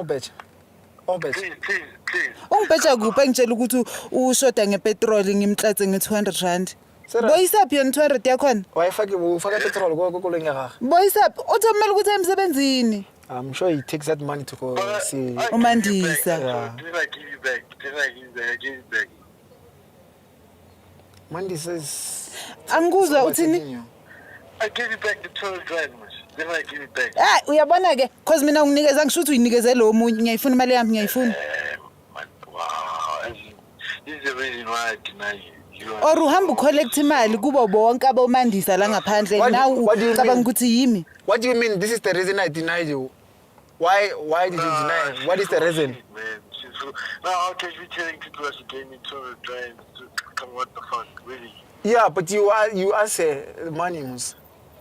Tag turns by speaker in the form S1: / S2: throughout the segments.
S1: awubethe.
S2: Please.
S3: Ungibheja kuphi engitshela ukuthi ushoda ngepetrol ngimhlatse nge200 rand. Boyisaphi yona 200 yakhona?
S1: Ufaka petrol koleng ya gagwe.
S3: Boyisaphi uthomela ukuthi emsebenzini.
S1: I'm sure he takes that money to go see
S3: Umandisa.
S2: Did I give you back? I gave you back.
S1: Mandi says
S3: Angikuzwa uthini?
S2: I gave you back the 12 rand. Then I give it back.
S3: Uyabona ke cause mina unginikeza ngisho ukuthi uyinikeze lo munye ngiyayifuna imali yami ngiyayifuna.
S2: Wow. This is the reason why I deny you.
S3: Or uhamba ucollect imali kubo bonke abomandisa la ngaphandle now ucabanga ukuthi yimi.
S1: What do you mean this is the reason I denied you? Why did you deny? What is the reason?
S2: Man, now how can you be telling people that you gave me 200 rand to come? What the fuck, really?
S1: Yeah, but you ask money, Mus.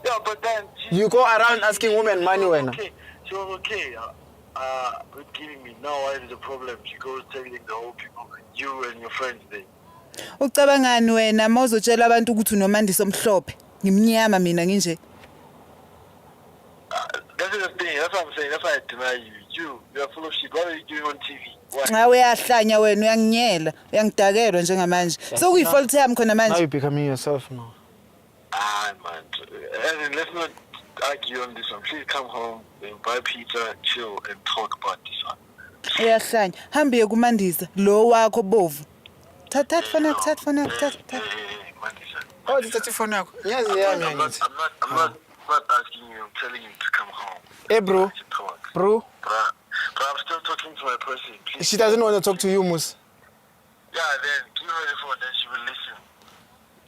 S2: Yeah, but then
S1: You go around asking women money when.
S2: Okay, she was okay. With giving me now, what is the problem? She goes telling the whole people, you and your friends there.
S3: Ucabangani wena mawuzotshela abantu ukuthi unomandisa omhlophe ngimnyama mina nginje.
S2: That's the thing. That's what I'm saying. That's why I deny you. You are full of shit. What are you doing on TV? Why?
S3: Nxa uyahlanya wena uyanginyela uyangidakelwa njengamanje. Sokuyifault yami khona
S1: Now
S3: manje.
S1: you're becoming yourself now.
S2: Man. Let's not argue on this one. Please come home and buy pizza, chill, and talk about this one.
S3: Uyahlanya. Hambe kumandisa lo wakho bovu. Thatha phone yakho.
S2: Hey, Mandisa.
S1: Oh, it's a phone. Yes,
S2: I'm not asking you. I'm telling you to come home.
S1: Hey, bro.
S2: To talk.
S1: Bro,
S2: But I'm still talking to my person. Please.
S1: she doesn't want to talk to you, Mus.
S2: Yeah, then give her the phone, then she will listen.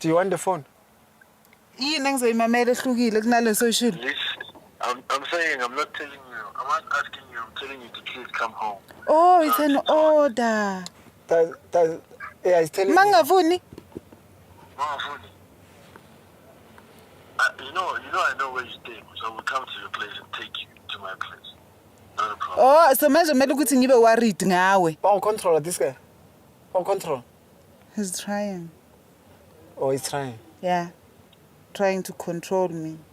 S1: Do you want the phone?
S3: Yini engizoyimamela ehlukile kunaleso ishilo.
S2: Listen. I'm saying, I'm not telling you. I'm not asking you. I'm telling you to please come home.
S3: Oh, it's an order.
S1: Yeah, he's telling me.
S3: Mangavuni?
S2: Mama, you know, I know where you stay, so I will come to your place and take you to my place. Not a problem.
S3: Oh, so manje kumele ukuthi ngibe worried ngawe.
S1: Oh, control this guy. Oh, control.
S3: He's trying.
S1: Oh, he's trying.
S3: Yeah. Trying to control me.